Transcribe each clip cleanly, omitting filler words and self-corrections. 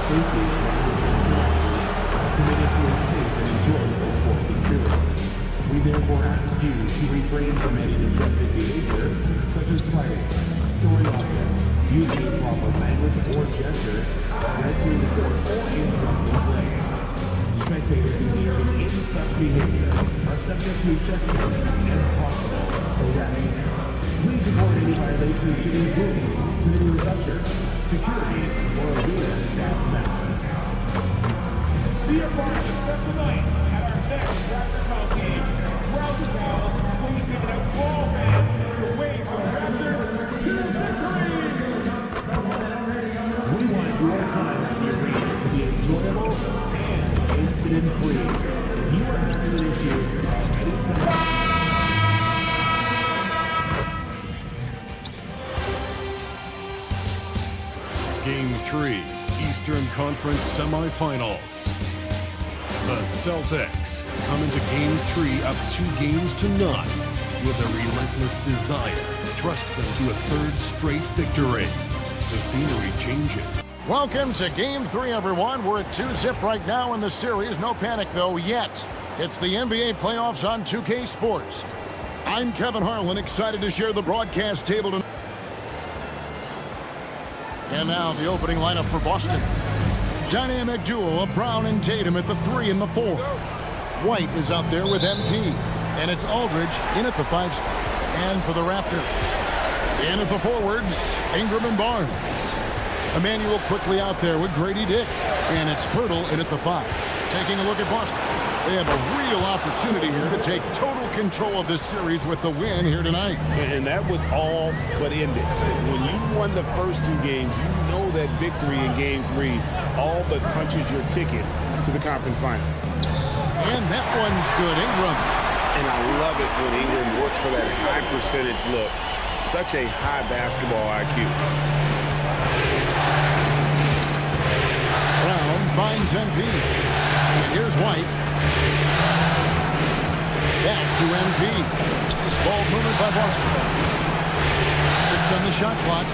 association with committed to a safe and enjoyable sports experience. We therefore ask you to refrain from any deceptive behavior, such as fighting, throwing objects, using improper language or gestures, entering the court, or interrupting play. Spectators engaging in such behavior are subject to ejection and possible arrest. Please report any violations to these rules to the nearest usher, security, or arena staff member. Be advised, special night at our next Raptors game. Round the South will be giving out for all fans to wave the Raptors to victory! We want your time at the arena to be enjoyable and incident-free. If you are having an issue at any time, Game 3, Eastern Conference Semifinals. The Celtics come into Game 3 up 2-0 with a relentless desire to thrust them to a third straight victory. The scenery changes. Welcome to Game 3, everyone. We're at 2-0 right now in the series. No panic, though, yet. It's the NBA playoffs on 2K Sports. I'm Kevin Harlan, excited to share the broadcast table tonight. And now the opening lineup for Boston. Dynamic duo of Brown and Tatum at the 3 and the 4. White is out there with MP. And it's Aldridge in at the 5 spot. And for the Raptors, in at the forwards, Ingram and Barnes. Emmanuel quickly out there with Grady Dick. And it's Pirtle in at the 5. Taking a look at Boston. They have a real opportunity here to take total control of this series with the win here tonight. And that would all but end it. When you've won the first 2 games, you know that victory in Game 3 all but punches your ticket to the conference finals. And that one's good, Ingram. And I love it when Ingram works for that high percentage look. Such a high basketball IQ. Brown finds MP. And here's White. Back to MP. This ball movement by Boston. 6 on the shot clock.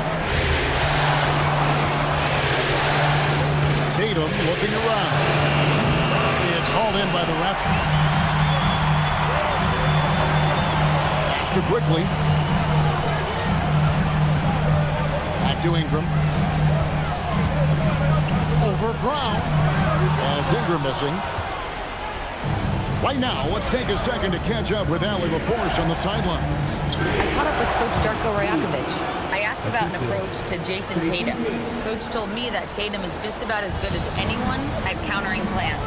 Tatum looking around. It's hauled in by the Raptors. After quickly. Back to Ingram. Over Brown. And it's Ingram missing. Right now, let's take a second to catch up with Allie LaForce on the sideline. I caught up with Coach Darko Rajakovic. I asked about an approach to Jason Tatum. Coach told me that Tatum is just about as good as anyone at countering plans.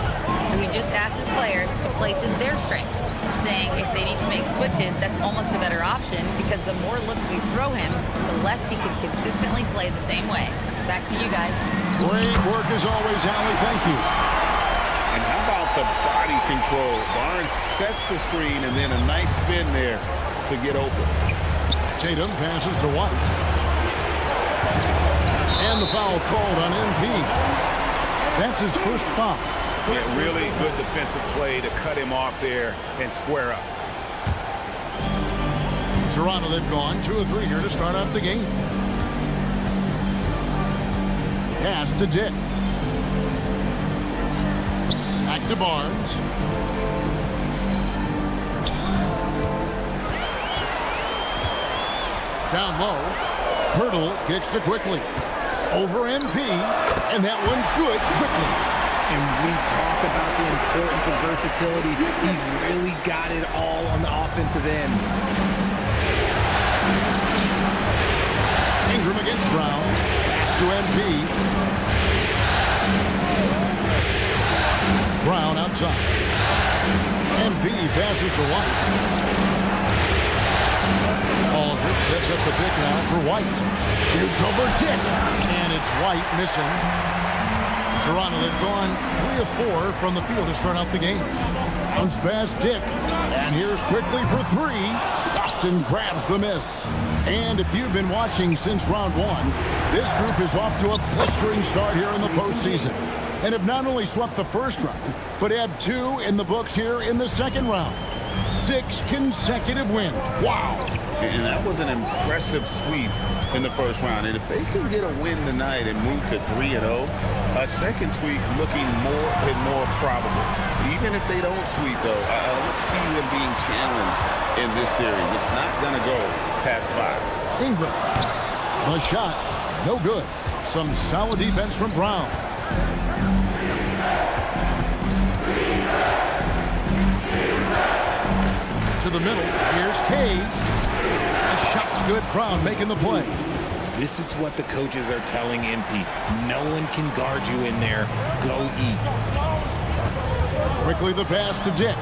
So he just asked his players to play to their strengths, saying if they need to make switches, that's almost a better option because the more looks we throw him, the less he can consistently play the same way. Back to you guys. Great work as always, Allie. Thank you. And how about the body control? Barnes sets the screen and then a nice spin there to get open. Tatum passes to White. And the foul called on MP. That's his first foul. Yeah, really good defensive play to cut him off there and square up. Toronto, they've gone 2 of 3 here to start out the game. Pass to Dick. Back to Barnes. Down low. Pirtle kicks to quickly. Over MP. And that one's good quickly. And we talk about the importance of versatility. He's really got it all on the offensive end. Ingram against Brown. Pass to MP. Brown outside. MP passes to White. Aldridge sets up the pick now for White. Shoots over Dick. And it's White missing. Toronto, they've gone 3 of 4 from the field to start out the game. Bounce pass Dick. And here's quickly for 3. Boston grabs the miss. And if you've been watching since round 1, this group is off to a blistering start here in the postseason. And have not only swept the first round, but have 2 in the books here in the second round. 6 consecutive wins. Wow. And that was an impressive sweep in the first round. And if they can get a win tonight and move to 3-0, a second sweep looking more and more probable. Even if they don't sweep, though, I don't see them being challenged in this series. It's not going to go past 5. Ingram. The shot. No good. Some solid defense from Brown. To the middle. Here's Cade. The shot's good. Brown making the play. This is what the coaches are telling MP. No one can guard you in there. Go eat. Quickly the pass to Dick.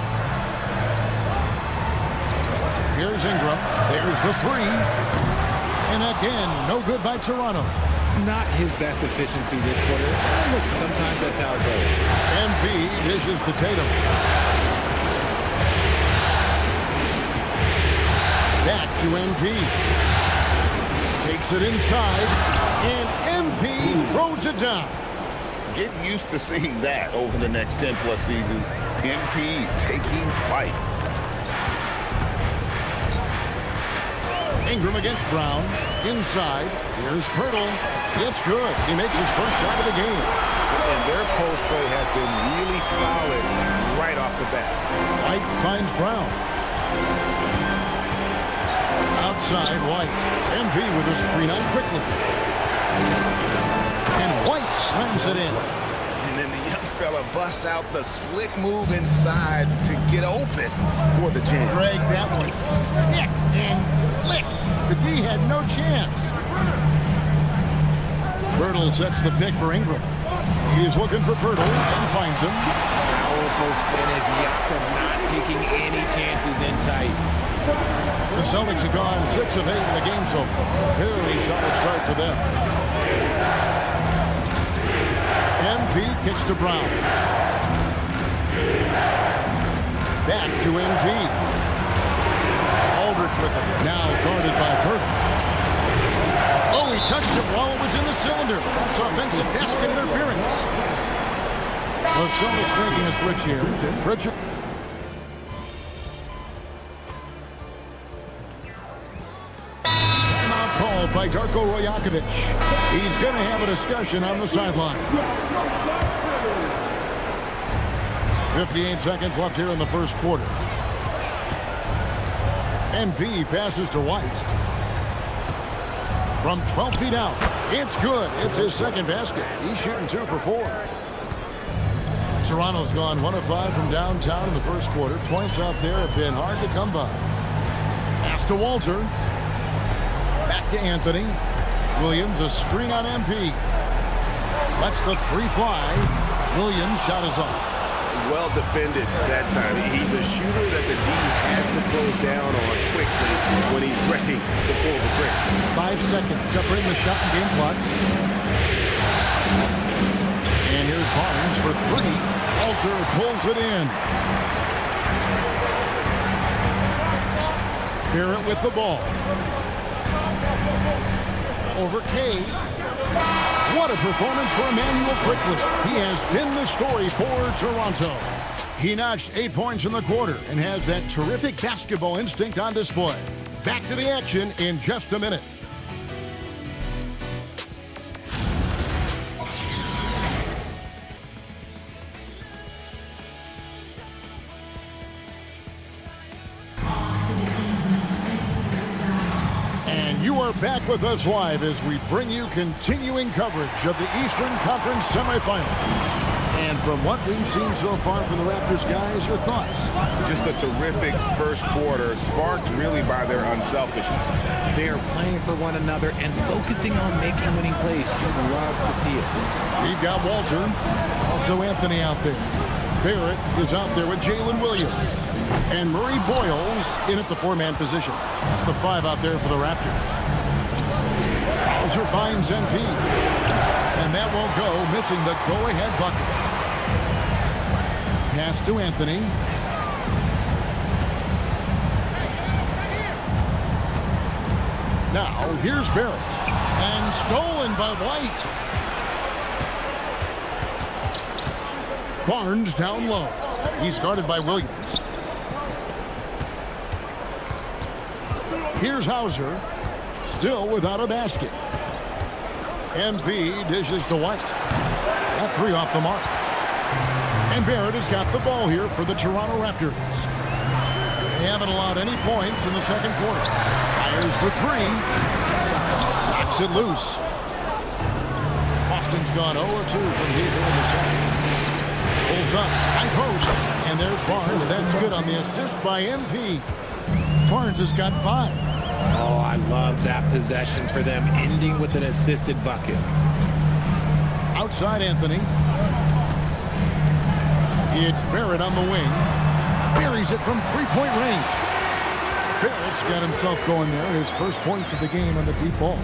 Here's Ingram. There's the three. And again, no good by Toronto. Not his best efficiency this quarter. Look, sometimes that's how it goes. MP dishes to Tatum. Back to MP. Takes it inside, and MP throws it down. Get used to seeing that over the next 10-plus seasons. MP taking flight. Ingram against Brown. Inside. Here's Pirtle. It's good. He makes his first shot of the game. And their post play has been really solid right off the bat. White finds Brown. Outside, White. MP with a screen on quickly. And White slams it in. And then the young fella busts out the slick move inside to get open for the jam. Greg, that was sick and slick. The D had no chance. Pirtle sets the pick for Ingram. He's looking for Pirtle and finds him. Powerful finish. Yakum not taking any chances in tight. The Celtics have gone 6 of 8 in the game so far. Very solid start for them. MP kicks to Brown. Back to MP. Aldridge with it. Now guarded by Pirtle. Oh, he touched it while it was in the cylinder. That's offensive basket interference. The Celtics making a switch here. Pritchard. Called by Darko Rajakovic. He's going to have a discussion on the sideline. 58 seconds left here in the first quarter. MP passes to White. From 12 feet out. It's good. It's his second basket. He's shooting 2 for 4. Toronto's gone 1 of 5 from downtown in the first quarter. Points out there have been hard to come by. Pass to Walter. Back to Anthony. Williams, a screen on MP. Lets the three fly. Williams' shot is off. Well defended that time. He's a shooter that the D has to close down on quickly when he's ready to pull the trigger. 5 seconds separating the shot and game clocks. And here's Barnes for 3. Walter pulls it in. Barrett with the ball. Over Cade. What a performance for Emmanuel Quickly. He has been the story for Toronto. He notched 8 points in the quarter and has that terrific basketball instinct on display. Back to the action in just a minute. You are back with us live as we bring you continuing coverage of the Eastern Conference semifinal. And from what we've seen so far from the Raptors, guys, your thoughts? Just a terrific first quarter, sparked really by their unselfishness. They are playing for one another and focusing on making winning plays. You love to see it. We've got Walter, also Anthony out there. Barrett is out there with Jalen Williams. And Murray Boyles in at the 4-man position. That's the 5 out there for the Raptors. Hauser finds MP. And that won't go, missing the go-ahead bucket. Pass to Anthony. Now, here's Barrett. And stolen by White. Barnes down low. He's guarded by Williams. Here's Hauser. still without a basket. MP dishes to White. That three off the mark. And Barrett has got the ball here for the Toronto Raptors. They haven't allowed any points in the second quarter. Fires for three. Knocks it loose. Boston's gone 0-2 from deep in the second. Pulls up, high post, and there's Barnes. That's good on the assist by MP. Barnes has got 5. Oh, I love that possession for them, ending with an assisted bucket. Outside Anthony. It's Barrett on the wing. Buries it from three-point range. Barrett's got himself going there. His first points of the game on the deep ball.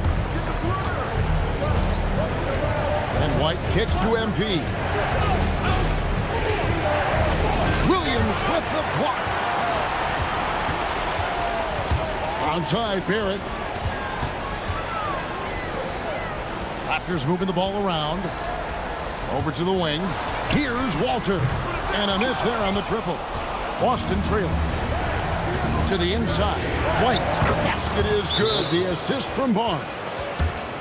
And White kicks to MP. Williams with the block. Outside Barrett. Raptors moving the ball around. Over to the wing. Here's Walter. And a miss there on the triple. Boston trailing. To the inside. White. Basket is good. The assist from Barnes.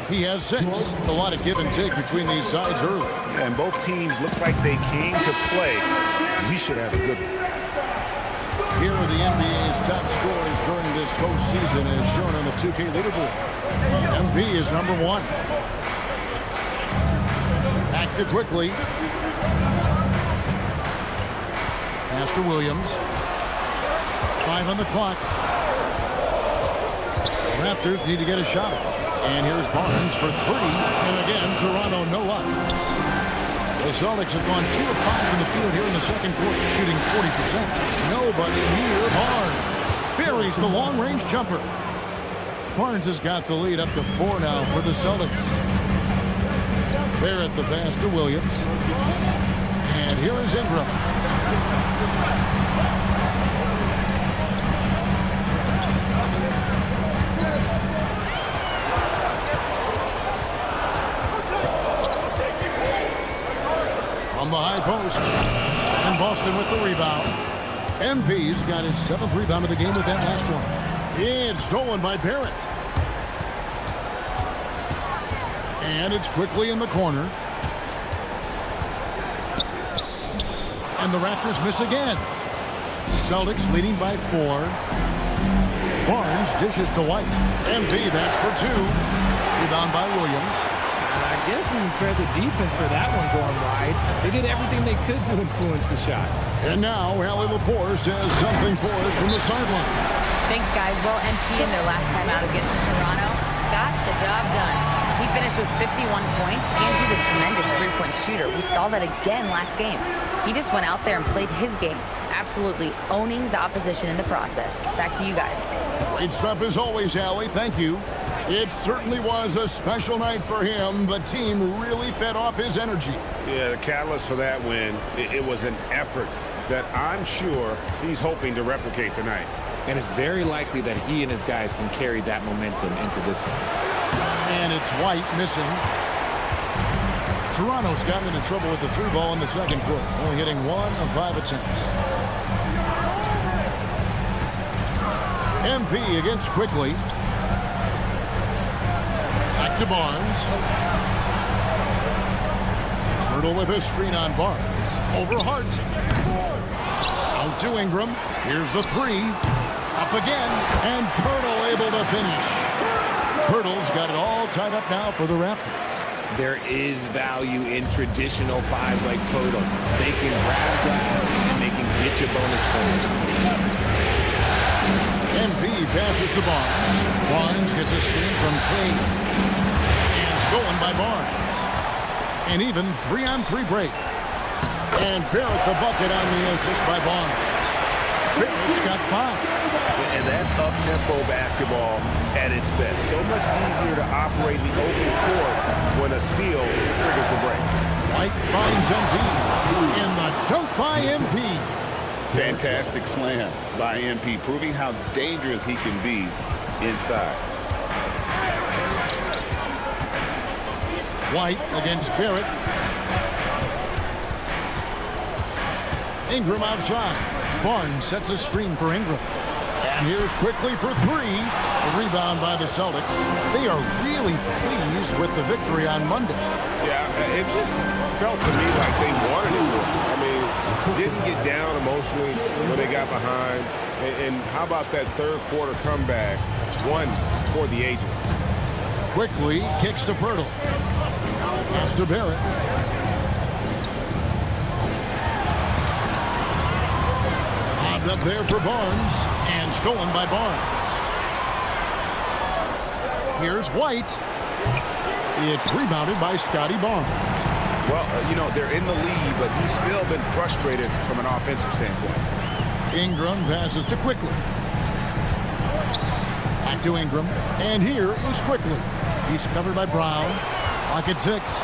He has 6. A lot of give and take between these sides early. And both teams look like they came to play. We should have a good one. Here are the NBA's top scorers during this postseason as shown on the 2K leaderboard. MP is number 1. Back to quickly. Pass to Williams. 5 on the clock. The Raptors need to get a shot. And here's Barnes for 3. And again, Toronto no luck. The Celtics have gone 2 of 5 from the field here in the second quarter, shooting 40%. Nobody near Barnes. Buries the long-range jumper. Barnes has got the lead up to 4 now for the Celtics. Barrett the pass to Williams. And here is Ingram. From the high post. And Boston with the rebound. MP's got his 7th rebound of the game with that last one. It's stolen by Barrett. And it's quickly in the corner. And the Raptors miss again. Celtics leading by 4. Barnes dishes to White. MP, that's for 2. Rebound by Williams. I guess we can credit the defense for that one going wide. They did everything they could to influence the shot. And now, Allie LaForce has something for us from the sideline. Thanks, guys. Well, MP in their last time out against Toronto got the job done. He finished with 51 points, and he's a tremendous three-point shooter. We saw that again last game. He just went out there and played his game, absolutely owning the opposition in the process. Back to you guys. Great stuff as always, Allie. Thank you. It certainly was a special night for him. The team really fed off his energy. Yeah, the catalyst for that win, it was an effort that I'm sure he's hoping to replicate tonight. And it's very likely that he and his guys can carry that momentum into this one. And it's White missing. Toronto's gotten into trouble with the through ball in the second quarter, only hitting 1 of 5 attempts. MP against Quickly. Back to Barnes. Hurdle with a screen on Barnes. Over Hart. Out to Ingram. Here's the 3. Up again. And Pirtle able to finish. Pirtle's got it all tied up now for the Raptors. There is value in traditional 5s like Pirtle. They can grab glass and they can get you bonus points. MP passes to Barnes. Barnes gets a steal from Clay. And stolen by Barnes. An even 3-on-3 break. And Barrett the bucket on the assist by Barnes. Barrett's got 5. And that's up-tempo basketball at its best. So much easier to operate the open court when a steal triggers the break. White finds MP. And the dunk by MP. Fantastic slam by MP, proving how dangerous he can be inside. White against Barrett. Ingram outside. Barnes sets a screen for Ingram. And here's quickly for three. The rebound by the Celtics. They are really pleased with the victory on Monday. Yeah, it just felt to me like they wanted it more. I mean, didn't get down emotionally when they got behind. And how about that third quarter comeback? One for the ages. Quickly kicks to Pirtle. Pass to Barrett. Lobbed up there for Barnes. And stolen by Barnes. Here's White. It's rebounded by Scotty Barnes. Well, they're in the lead, but he's still been frustrated from an offensive standpoint. Ingram passes to Quickly. Back to Ingram. And here is Quickly. He's covered by Brown. Clock at 6.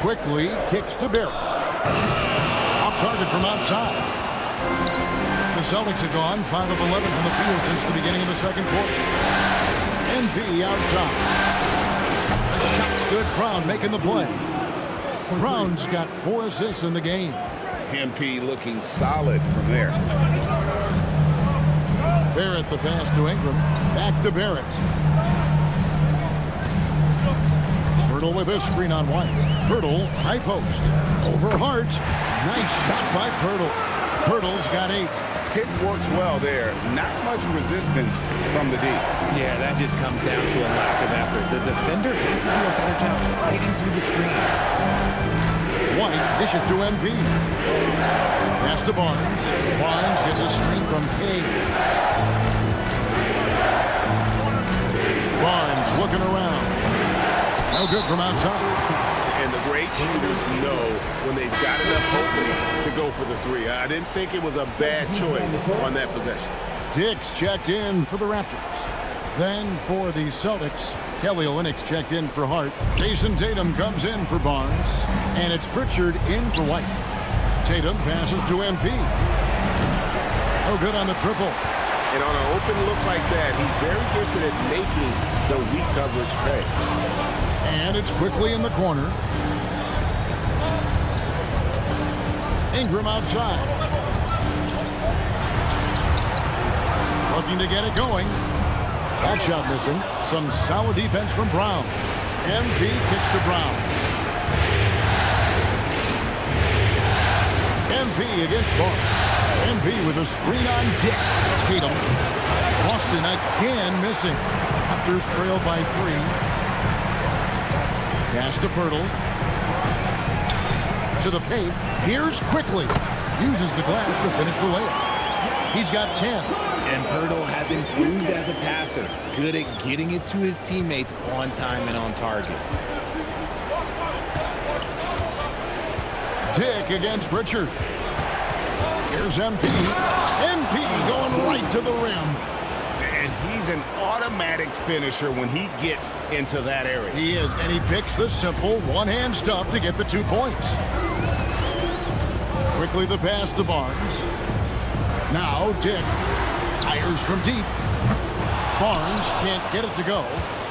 Quickly kicks to Barrett. Off target from outside. The Celtics have gone 5 of 11 from the field since the beginning of the second quarter. NP outside. The shot's good. Brown making the play. Brown's got 4 assists in the game. MP looking solid from there. Barrett the pass to Ingram. Back to Barrett. Pirtle with a screen on White. Pirtle, high post. Over Hart. Nice shot by Pirtle. Pirtle's got 8. Pick works well there. Not much resistance from the D. Yeah, that just comes down to a lack of effort. The defender has to do a better job fighting through the screen. White dishes to MP. Pass to Barnes. Barnes gets a screen from Cade. Barnes looking around. No good from outside. And the great shooters know when they've got enough opening to go for the three. I didn't think it was a bad choice on that possession. Dix checked in for the Raptors. Then for the Celtics, Kelly Olynyk checked in for Hart. Jason Tatum comes in for Barnes. And it's Pritchard in for White. Tatum passes to MP. No good on the triple. And on an open look like that, he's very gifted at making the weak coverage pay. And it's quickly in the corner. Ingram outside. Looking to get it going. That shot missing. Some solid defense from Brown. MP kicks to Brown. MP against Barnes. MP with a screen on Dick. Tatum. Boston again missing. Raptors trail by 3. Pass to Pirtle. To the paint. Here's Quickly. Uses the glass to finish the layup. He's got 10. And Pirtle has improved as a passer. Good at getting it to his teammates on time and on target. Dick against Pritchard. Here's MP. MP going right to the rim. And he's an automatic finisher when he gets into that area. He is, and he picks the simple one-hand stuff to get the 2 points. Quickly the pass to Barnes. Now Dick fires from deep. Barnes can't get it to go.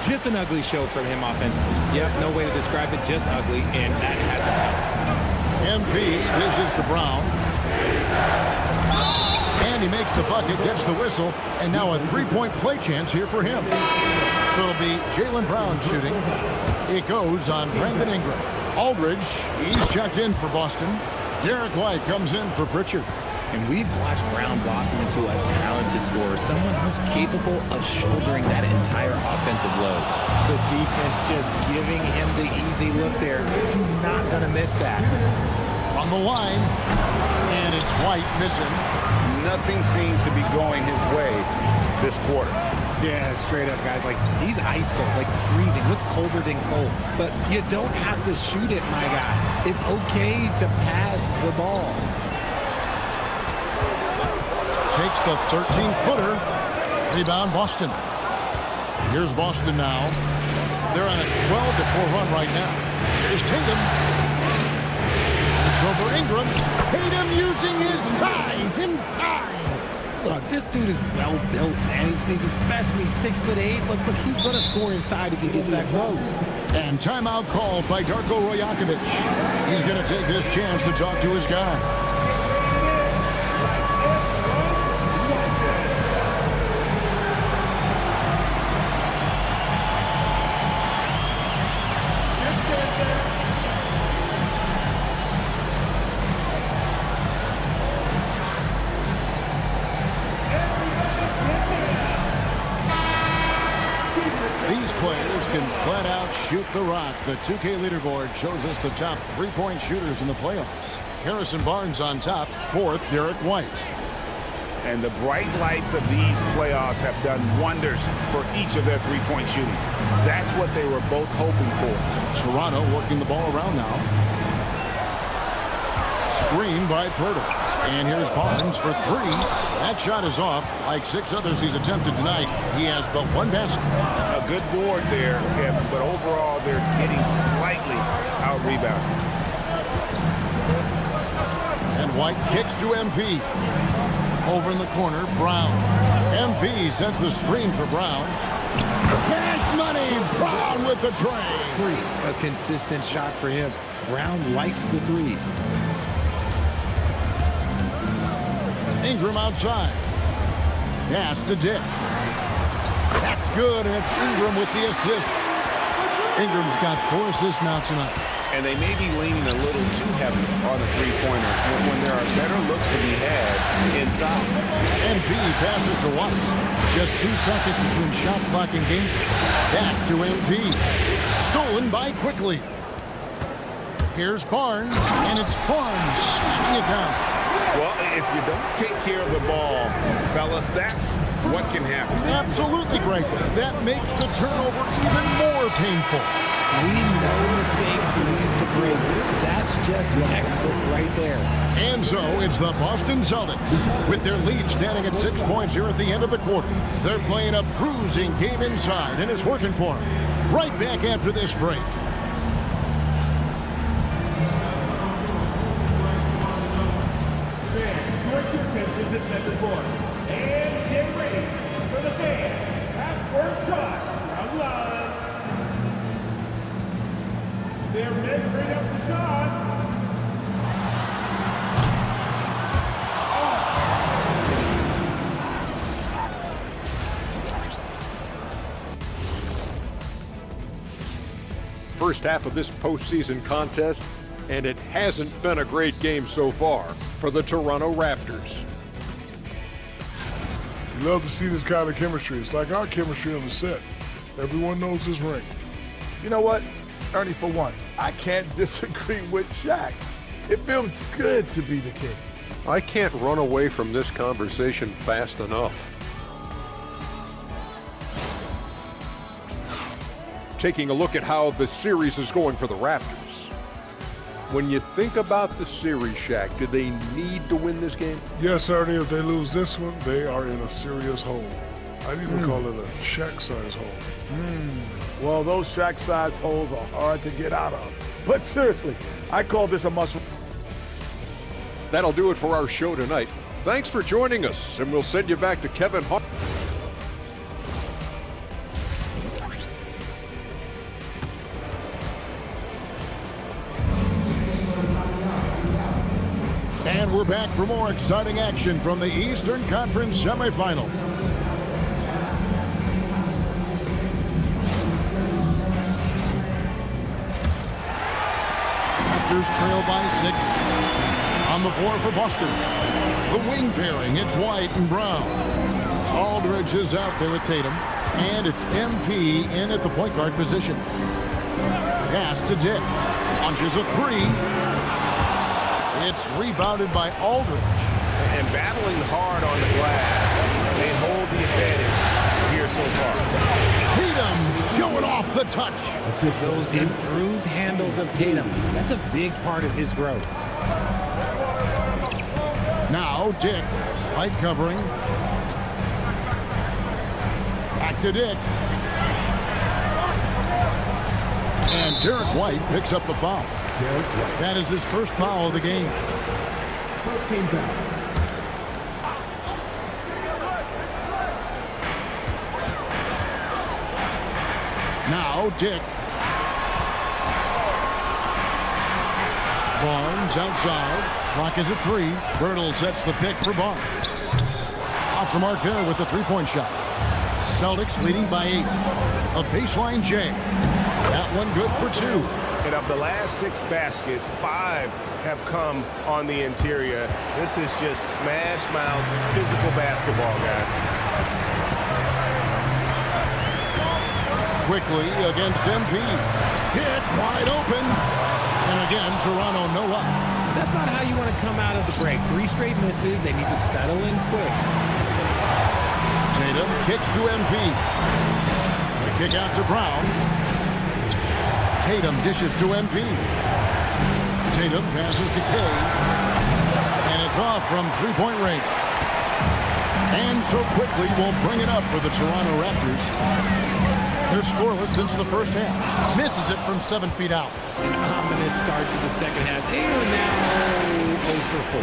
Just an ugly show from him offensively. Yep, no way to describe it, just ugly, and that hasn't helped. MP dishes to Brown. And he makes the bucket, gets the whistle, and now a 3-point play chance here for him. So it'll be Jaylen Brown shooting. It goes on Brandon Ingram. Aldridge, he's checked in for Boston. Derek White comes in for Pritchard. And we've watched Brown blossom into a talented scorer, someone who's capable of shouldering that entire offensive load. The defense just giving him the easy look there. He's not going to miss that. On the line, and it's White missing. Nothing seems to be going his way this quarter. Yeah, straight up, guys. Like, he's ice cold, like freezing. What's colder than cold? But you don't have to shoot it, my guy. It's okay to pass the ball. Takes the 13-footer. Rebound, Boston. Here's Boston now. They're on a 12-4 run right now. Here's Tatum. It's over Ingram. Tatum using his size inside. Look, this dude is well built, man. He's a specimen. He's 6'8". Look, he's going to score inside if he gets that close. And timeout called by Darko Rajakovic. He's going to take this chance to talk to his guy. The Rock, the 2K leaderboard shows us the top three-point shooters in the playoffs. Harrison Barnes on top, fourth, Derek White. And the bright lights of these playoffs have done wonders for each of their three-point shooting. That's what they were both hoping for. Toronto working the ball around now. Screen by Pirtle. And here's Barnes for three. That shot is off. Like 6 others he's attempted tonight, he has but one basket. A good board there, Kevin, but overall they're getting slightly out-rebounded. And White kicks to MP. Over in the corner, Brown. MP sends the screen for Brown. Cash money, Brown with the tray. A consistent shot for him. Brown lights the three. Ingram outside. Pass to Dick. That's good, and it's Ingram with the assist. Ingram's got 4 assists now tonight. And they may be leaning a little too heavy on the three-pointer when there are better looks to be had inside. MP passes to White. Just 2 seconds between shot clock and game. Back to MP. Stolen by Quickly. Here's Barnes, and it's Barnes slamming it down. Well, if you don't take care of the ball, fellas, that's what can happen. Absolutely, Greg. That makes the turnover even more painful. We know mistakes lead to breaks. That's just textbook right there. And so it's the Boston Celtics with their lead standing at 6 points here at the end of the quarter. They're playing a bruising game inside, and it's working for them. Right back after this break. The second quarter. And get ready for the fans. Half-court shot. Round line. They're measuring up the shot. First half of this postseason contest, and it hasn't been a great game so far for the Toronto Raptors. You love to see this kind of chemistry. It's like our chemistry on the set. Everyone knows his ring. You know what, Ernie, for once, I can't disagree with Shaq. It feels good to be the king. I can't run away from this conversation fast enough. Taking a look at how the series is going for the Raptors. When you think about the series, Shaq, do they need to win this game? Yes, Ernie, if they lose this one, they are in a serious hole. I'd even call it a Shaq-size hole. Well, those Shaq-sized holes are hard to get out of. But seriously, I call this a must. That'll do it for our show tonight. Thanks for joining us, and we'll send you back to Kevin Hart. And we're back for more exciting action from the Eastern Conference semifinals. Raptors trail by 6. On the floor for Boston. The wing pairing, it's White and Brown. Aldridge is out there with Tatum. And it's MP in at the point guard position. Pass to Dick. Launches a 3. It's rebounded by Aldridge. And battling hard on the glass, they hold the advantage here so far. Tatum showing off the touch. Those improved handles of Tatum, that's a big part of his growth. Now Dick, light covering. Back to Dick. And Derek White picks up the foul. That is his first foul of the game. First team foul. Now Dick. Barnes outside. Clock is at 3. Birtle sets the pick for Barnes. Off the mark there with the three-point shot. Celtics leading by 8. A baseline J. That one good for 2. And of the last 6 baskets, 5 have come on the interior. This is just smash mouth physical basketball, guys. Quickly against MP. Hit wide open. And again, Toronto no luck. That's not how you want to come out of the break. 3 straight misses. They need to settle in quick. Tatum kicks to MP. The kick out to Brown. Tatum dishes to MP. Tatum passes to K. And it's off from three-point range. And so quickly will bring it up for the Toronto Raptors. They're scoreless since the first half. Misses it from 7 feet out. An ominous start to the second half. They are now 0 for 4.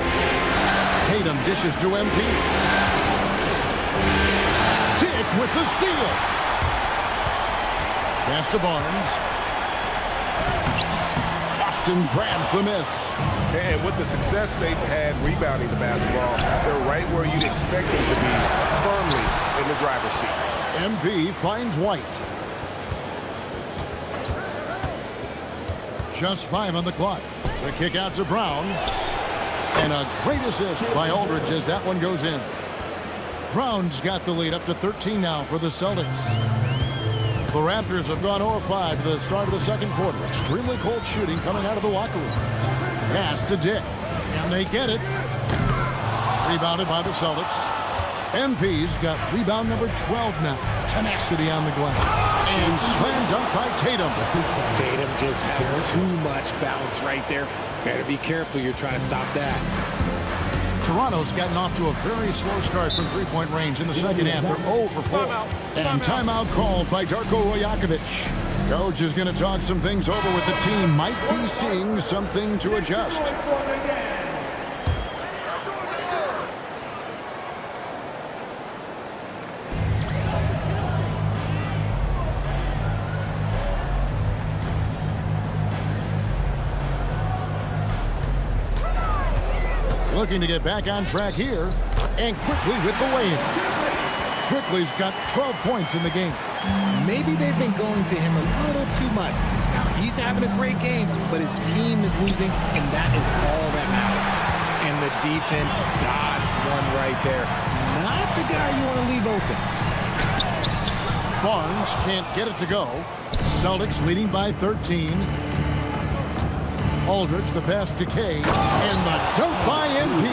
Tatum dishes to MP. Dick with the steal. Pass to Barnes. Boston grabs the miss. And with the success they've had rebounding the basketball, they're right where you'd expect them to be, firmly in the driver's seat. MP finds White. Just 5 on the clock. The kick out to Brown. And a great assist by Aldridge as that one goes in. Brown's got the lead up to 13 now for the Celtics. The Raptors have gone 0-5 to the start of the second quarter. Extremely cold shooting coming out of the locker room. Pass to Dick. And they get it. Rebounded by the Celtics. MP's got rebound number 12 now. Tenacity on the glass. And slam dunk by Tatum. Tatum just has too much bounce right there. Better be careful. You're trying to stop that. Toronto's gotten off to a very slow start from three-point range in the second half. They're 0 for 4. And timeout called by Darko Rajakovic. Coach is going to talk some things over with the team. Might be seeing something to adjust. Looking to get back on track here, and quickly with the lay-in. Quickly's got 12 points in the game. Maybe they've been going to him a little too much. Now, he's having a great game, but his team is losing, and that is all that matters. And the defense dodged one right there. Not the guy you want to leave open. Barnes can't get it to go. Celtics leading by 13. Aldridge, the pass to K, and the dunk by MP.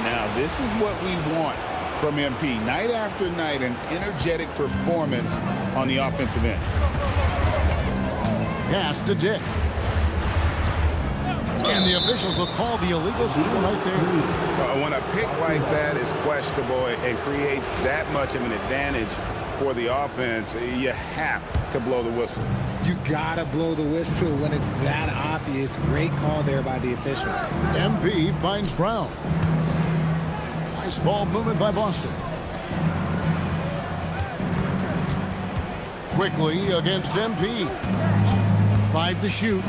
Now, this is what we want from MP. Night after night, an energetic performance on the offensive end. Pass to Dick. And the officials will call the illegal steal right there. When a pick like that is questionable and creates that much of an advantage for the offense, you have to blow the whistle. You gotta blow the whistle when it's that obvious. Great call there by the official. MP finds Brown. Nice ball movement by Boston. Quickly against MP. 5 to shoot.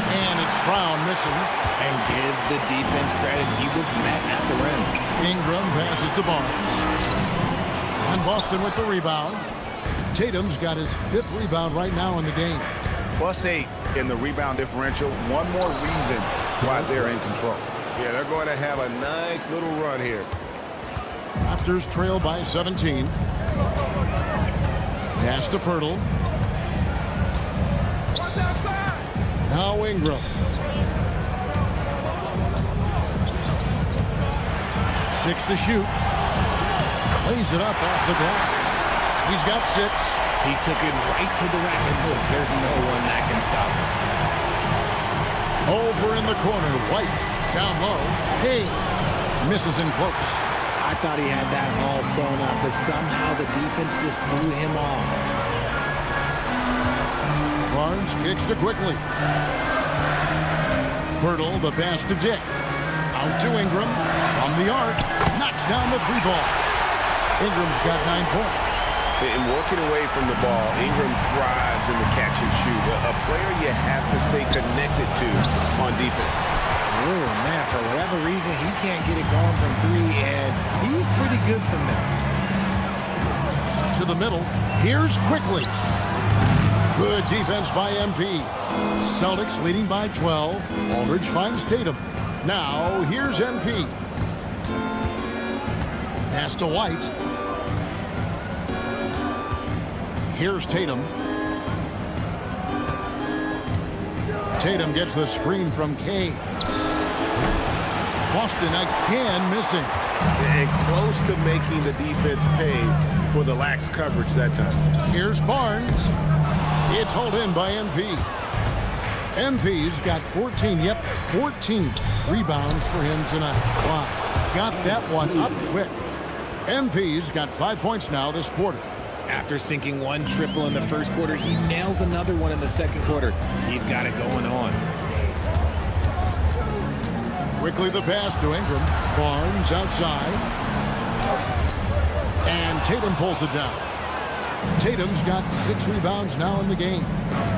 And it's Brown missing. And give the defense credit. He was met at the rim. Ingram passes to Barnes. And Boston with the rebound. Tatum's got his 5th rebound right now in the game. +8 in the rebound differential. One more reason why they're in control. Yeah, they're going to have a nice little run here. Raptors trail by 17. Pass to Pirtle. Now Ingram. 6 to shoot. Lays it up off the glass. He's got 6. He took it right to the rack and hook. There's no one that can stop him. Over in the corner, White down low. Hey, misses in close. I thought he had that all sewn up, but somehow the defense just threw him off. Barnes kicks to Quickly. Pirtle, the pass to Dick. Out to Ingram. From the arc. Knocks down the 3 ball. Ingram's got 9 points. In working away from the ball, Ingram thrives in the catch and shoot. A player you have to stay connected to on defense. Oh, man, for whatever reason, he can't get it going from 3, and he's pretty good from there. To the middle. Here's Quickly. Good defense by MP. Celtics leading by 12. Aldridge finds Tatum. Now, here's MP. Pass to White. Here's Tatum. Tatum gets the screen from Kay. Boston again missing. And close to making the defense pay for the lax coverage that time. Here's Barnes. It's hauled in by MP. MP's got 14 rebounds for him tonight. Wow. Got that one up quick. MP's got 5 points now this quarter. After sinking one triple in the first quarter, he nails another one in the second quarter. He's got it going on. Quickly the pass to Ingram. Barnes outside. And Tatum pulls it down. Tatum's got 6 rebounds now in the game.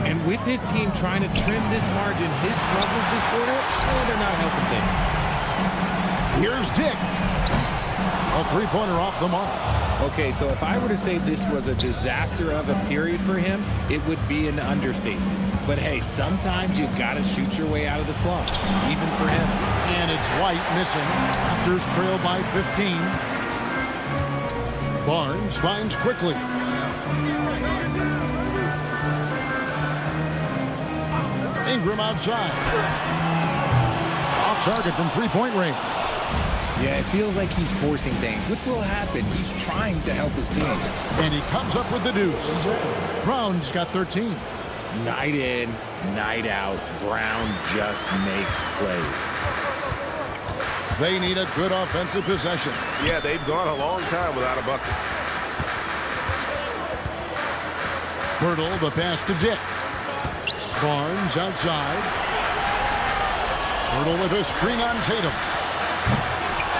And with his team trying to trim this margin, his struggles this quarter, they're not helping things. Here's Dick. A three-pointer off the mark. Okay, so if I were to say this was a disaster of a period for him, it would be an understatement. But hey, sometimes you gotta shoot your way out of the slump, even for him. And it's White missing. Raptors trail by 15. Barnes finds quickly. Ingram outside. Off target from three-point range. Yeah, it feels like he's forcing things, which will happen. He's trying to help his team. And he comes up with the deuce. Brown's got 13. Night in, night out, Brown just makes plays. They need a good offensive possession. Yeah, they've gone a long time without a bucket. Hurdle, the pass to Dick. Barnes outside. Hurdle with a screen on Tatum.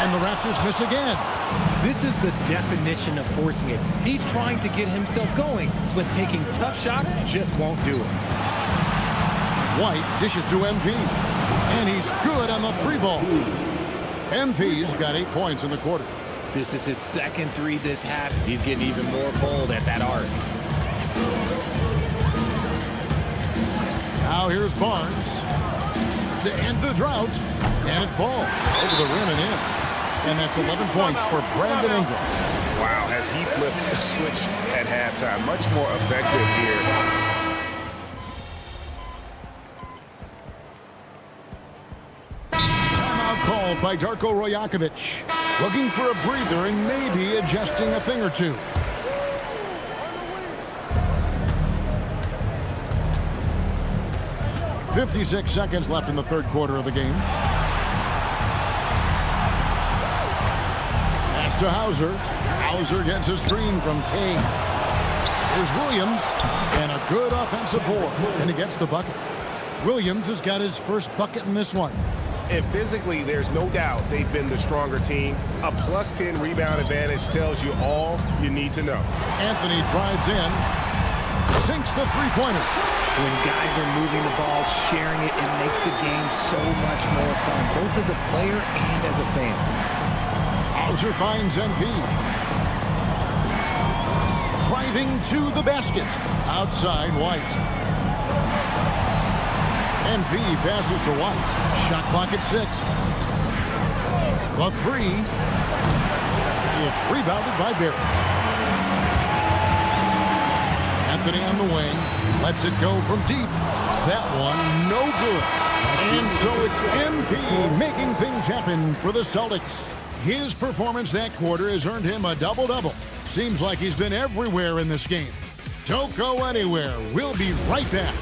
And the Raptors miss again. This is the definition of forcing it. He's trying to get himself going, but taking tough shots just won't do it. White dishes to MP. And he's good on the three ball. MP's got 8 points in the quarter. This is his second three this half. He's getting even more bold at that arc. Now here's Barnes. To end the drought. And it falls over the rim and in. And that's 11 points for Brandon Ingram. Wow, has he flipped the switch at halftime? Much more effective here. Timeout called by Darko Rajakovic. Looking for a breather and maybe adjusting a thing or two. .56 seconds left in the third quarter of the game. Pass to Hauser. Hauser gets a screen from Kane. Here's Williams. And a good offensive board. And he gets the bucket. Williams has got his first bucket in this one. And physically, there's no doubt they've been the stronger team. A plus 10 rebound advantage tells you all you need to know. Anthony drives in. Sinks the three-pointer. When guys are moving the ball, sharing it, it makes the game so much more fun, both as a player and as a fan. Hauser finds MP. Driving to the basket. Outside White. MP passes to White. Shot clock at 6. The three. It's rebounded by Barrett. Anthony on the wing. Lets it go from deep. That one, no good. And so it's MP making things happen for the Celtics. His performance that quarter has earned him a double-double. Seems like he's been everywhere in this game. Don't go anywhere. We'll be right back.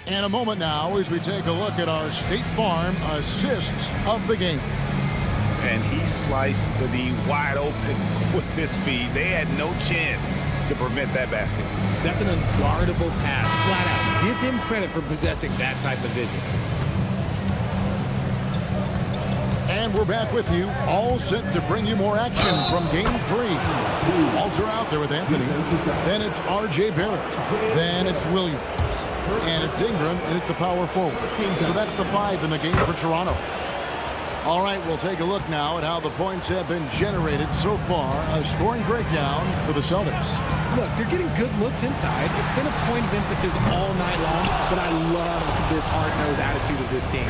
And a moment now as we take a look at our State Farm assists of the game. And he sliced the D wide open with his feed. They had no chance to prevent that basket. That's an unguardable pass, flat out. Give him credit for possessing that type of vision. And we're back with you, all set to bring you more action from Game 3. Walter out there with Anthony. Then it's R.J. Barrett. Then it's Williams. And it's Ingram and at the power forward. So that's the 5 in the game for Toronto. All right, we'll take a look now at how the points have been generated so far. A scoring breakdown for the Celtics. Look, they're getting good looks inside. It's been a point of emphasis all night long, but I love this hard-nosed attitude of this team.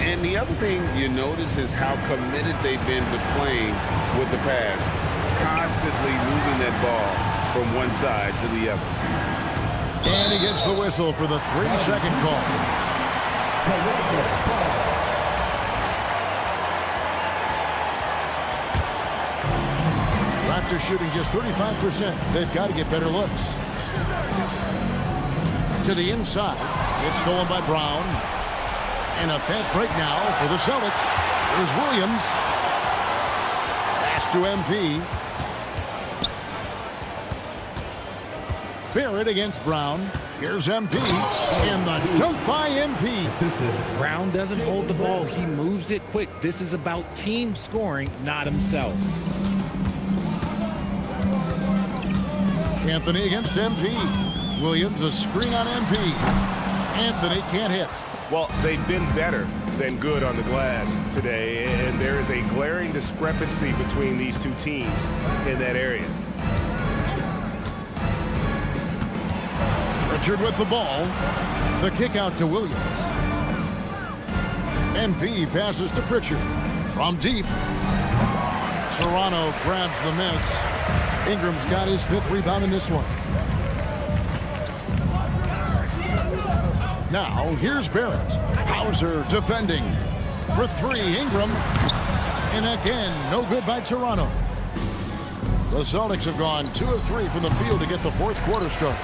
And the other thing you notice is how committed they've been to playing with the pass, constantly moving that ball from one side to the other. And he gets the whistle for the 3-second call. Raptors shooting just 35%. They've got to get better looks. To the inside. It's stolen by Brown. And a fast break now for the Celtics. Here's Williams. Pass to MP. Barrett against Brown. Here's MP. And the dunk by MP. Brown doesn't hold the ball. He moves it quick. This is about team scoring, not himself. Anthony against MP. Williams, a screen on MP. Anthony can't hit. Well, they've been better than good on the glass today, and there is a glaring discrepancy between these two teams in that area. Richard with the ball. The kick out to Williams. MP passes to Pritchard. From deep. Toronto grabs the miss. Ingram's got his 5th rebound in this one. Now, here's Barrett. Hauser defending. For 3, Ingram. And again, no good by Toronto. The Celtics have gone 2 of 3 from the field to get the 4th quarter start.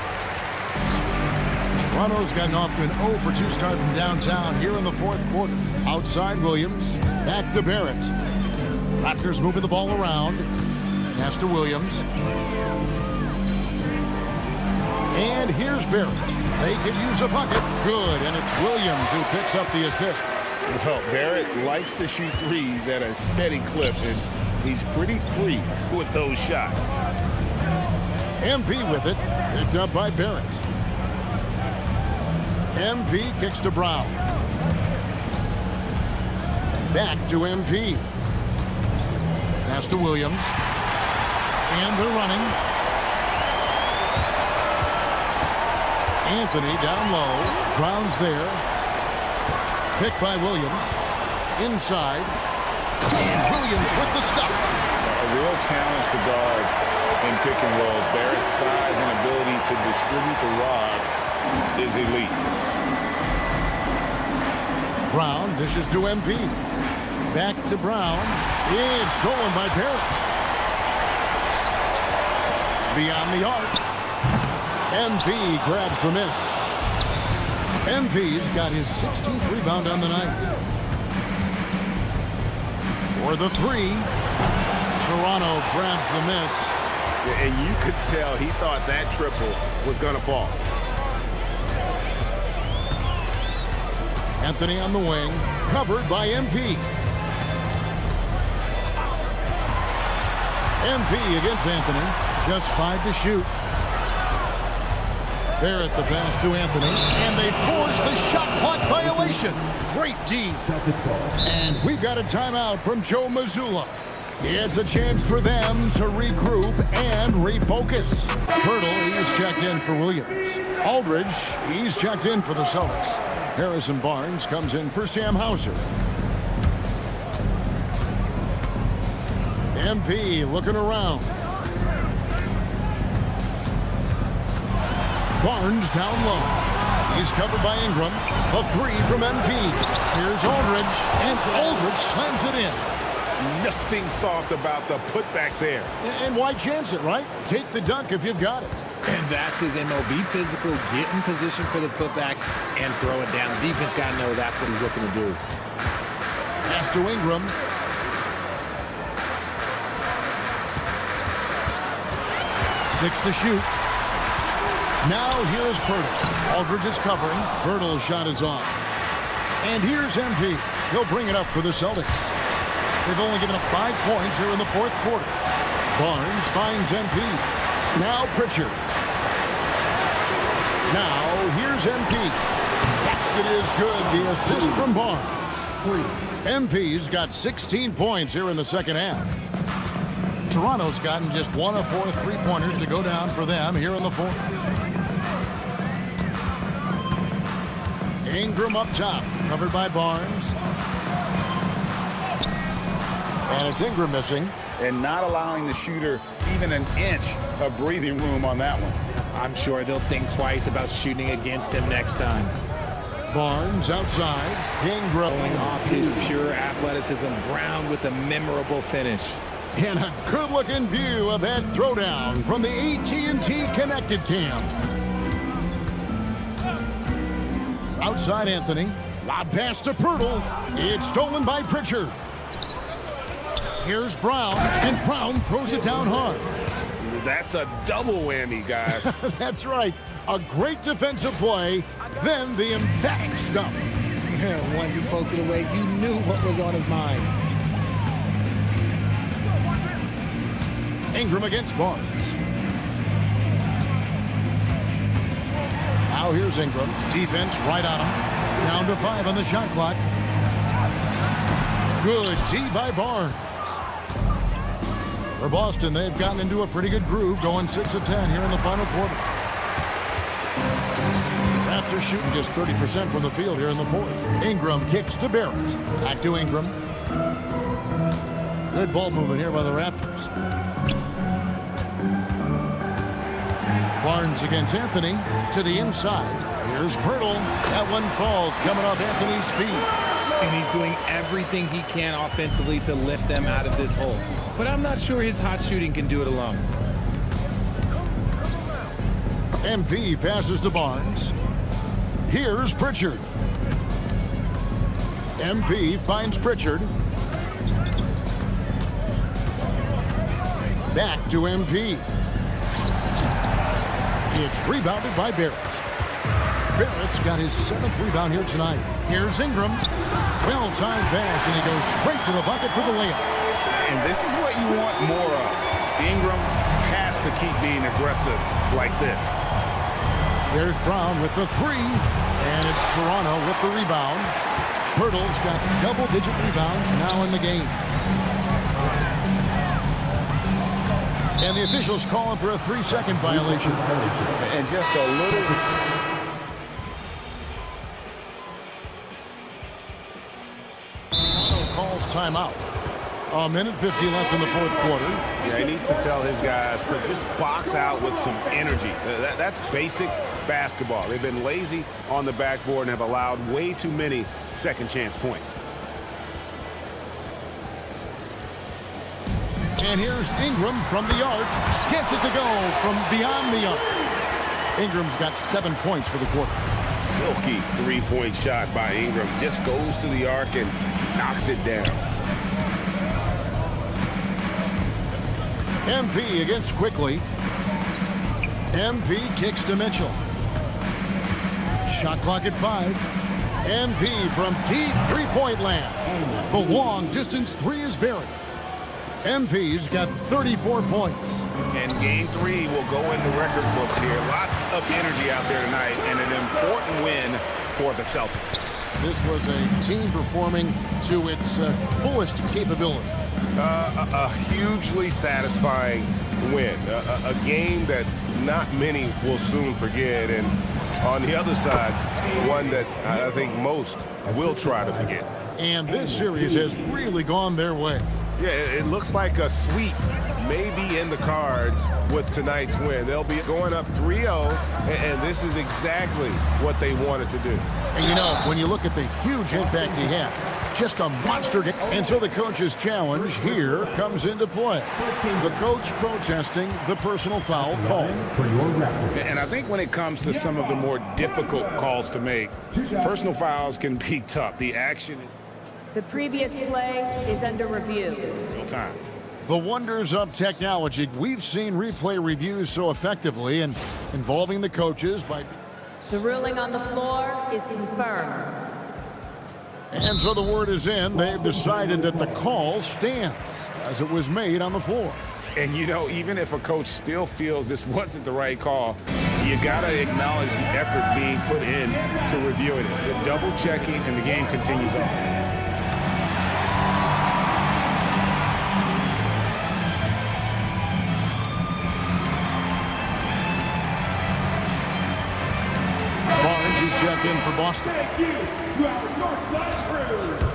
Toronto's gotten off to an 0 for 2 start from downtown here in the 4th quarter. Outside Williams. Back to Barrett. Raptors moving the ball around. Pass to Williams. And here's Barrett. They could use a bucket. Good, and it's Williams who picks up the assist. Well, Barrett likes to shoot threes at a steady clip, and he's pretty free with those shots. MP with it. Picked up by Barrett. MP kicks to Brown. Back to MP. Pass to Williams. And they're running. Anthony down low. Brown's there. Picked by Williams. Inside. And Williams with the stuff. A real challenge to guard in pick and rolls. Barrett's size and ability to distribute the rock is elite. Brown dishes to MP. Back to Brown. It's stolen by Barrett. Beyond the arc. MP grabs the miss. MP's got his 16th rebound on the night. For the 3. Toronto grabs the miss. And you could tell he thought that triple was going to fall. Anthony on the wing. Covered by MP. MP against Anthony. Just 5 to shoot. Barrett the pass to Anthony. And they force the shot clock violation. Great D. And we've got a timeout from Joe Mazzulla. It's a chance for them to regroup and refocus. Hurdle, he's checked in for Williams. Aldridge, he's checked in for the Celtics. Harrison Barnes comes in for Sam Hauser. MP looking around. Barnes down low. He's covered by Ingram. A 3 from MP. Here's Aldridge. And Aldridge slams it in. Nothing soft about the putback there. And why chance it, right? Take the dunk if you've got it. And that's his MO. Be physical, get in position for the putback, and throw it down. The defense got to know that's what he's looking to do. Pass to Ingram. Six to shoot. Now here's Pirtle. Aldridge is covering. Pirtle's shot is off. And here's MP. He'll bring it up for the Celtics. They've only given up 5 points here in the 4th quarter. Barnes finds MP. Now Pritchard. Now here's MP. Basket is good. The assist from Barnes. MP's got 16 points here in the second half. Toronto's gotten just 1 of 4 3-pointers to go down for them here in the 4th. Ingram up top, covered by Barnes. And it's Ingram missing. And not allowing the shooter even an inch of breathing room on that one. I'm sure they'll think twice about shooting against him next time. Barnes outside. Ingram Going off his pure athleticism. Brown with a memorable finish. And a good-looking view of that throwdown from the AT&T Connected Cam. Outside Anthony. Lob pass to Pirtle. It's stolen by Pritchard. Here's Brown, and Brown throws it down hard. That's a double whammy, guys. That's right. A great defensive play, then the emphatic stuff. Once he poked it away, you knew what was on his mind. Ingram against Barnes. Now here's Ingram. Defense right on him. Down to 5 on the shot clock. Good D by Barnes. For Boston, they've gotten into a pretty good groove, going 6 of 10 here in the final quarter. Raptors shooting just 30% from the field here in the fourth. Ingram kicks to Barrett. Back to Ingram. Good ball movement here by the Raptors. Barnes against Anthony to the inside. Here's Pirtle. That one falls, coming off Anthony's feet. And he's doing everything he can offensively to lift them out of this hole. But I'm not sure his hot shooting can do it alone. MP passes to Barnes. Here's Pritchard. MP finds Pritchard. Back to MP. It's rebounded by Barrett. Barrett's got his 7th rebound here tonight. Here's Ingram. Well-timed pass, and he goes straight to the bucket for the layup. And this is what you want more of. Ingram has to keep being aggressive like this. There's Brown with the 3, and it's Toronto with the rebound. Pirtle's got double-digit rebounds now in the game. And the officials calling for a 3-second violation. And just a little... Calls timeout. A minute 50 left in the fourth quarter. Yeah, he needs to tell his guys to just box out with some energy. That's basic basketball. They've been lazy on the backboard and have allowed way too many second chance points. And here's Ingram from the arc. Gets it to go from beyond the arc. Ingram's got 7 points for the quarter. Silky three-point shot by Ingram. Just goes to the arc and knocks it down. MP against Quickly. MP kicks to Mitchell. Shot clock at 5. MP from deep three-point land. The long distance 3 is buried. MP's got 34 points. And game 3 will go in the record books here. Lots of energy out there tonight and an important win for the Celtics. This was a team performing to its fullest capability. A hugely satisfying win. A game that not many will soon forget. And on the other side, one that I think most will try to forget. And this series has really gone their way. Yeah, it looks like a sweep may be in the cards with tonight's win. They'll be going up 3-0, and this is exactly what they wanted to do. And you know, when you look at the huge impact he had, just a monster game. And so the coach's challenge here comes into play. The coach protesting the personal foul call. And I think when it comes to some of the more difficult calls to make, personal fouls can be tough. The action... The previous play is under review. Real time. The wonders of technology. We've seen replay reviews so effectively and involving the coaches by... The ruling on the floor is confirmed. And so the word is in. They've decided that the call stands as it was made on the floor. And, you know, even if a coach still feels this wasn't the right call, you got to acknowledge the effort being put in to reviewing it. The double checking, and the game continues on. sent in for Boston. Thank you to our Northside crew.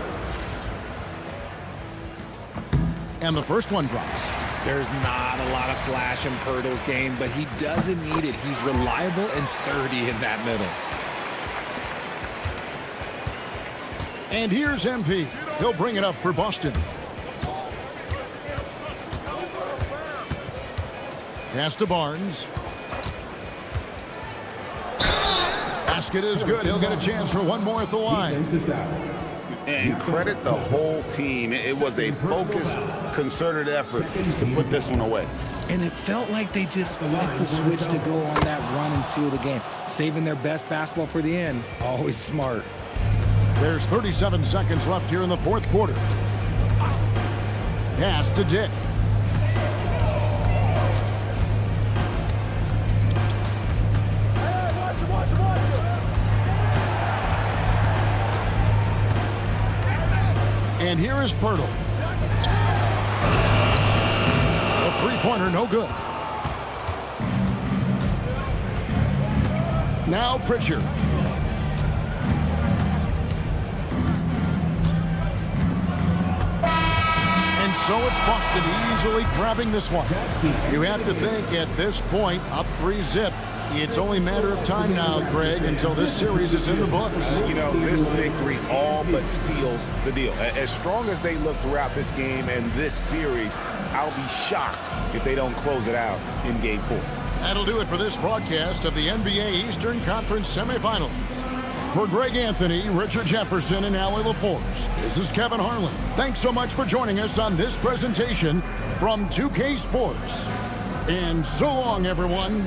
And the first one drops. There's not a lot of flash in Pirtle's game, but he doesn't need it. He's reliable and sturdy in that middle. And here's MP. He'll bring it up for Boston. Pass to Barnes. Basket is good. He'll get a chance for one more at the line. And credit the whole team. It was a focused, concerted effort to put this one away. And it felt like they just flipped the switch to go on that run and seal the game. Saving their best basketball for the end. Always smart. There's 37 seconds left here in the fourth quarter. Pass to Dick. And here is Pirtle. The three-pointer, no good. Now Pritchard. And so it's Boston easily grabbing this one. You have to think at this point, up 3-zip. It's only a matter of time now, Greg, until this series is in the books. You know, this victory all but seals the deal. As strong as they look throughout this game and this series, I'll be shocked if they don't close it out in Game 4. That'll do it for this broadcast of the NBA Eastern Conference semifinals. For Greg Anthony, Richard Jefferson, and Allie LaForce, this is Kevin Harlan. Thanks so much for joining us on this presentation from 2K Sports. And so long, everyone.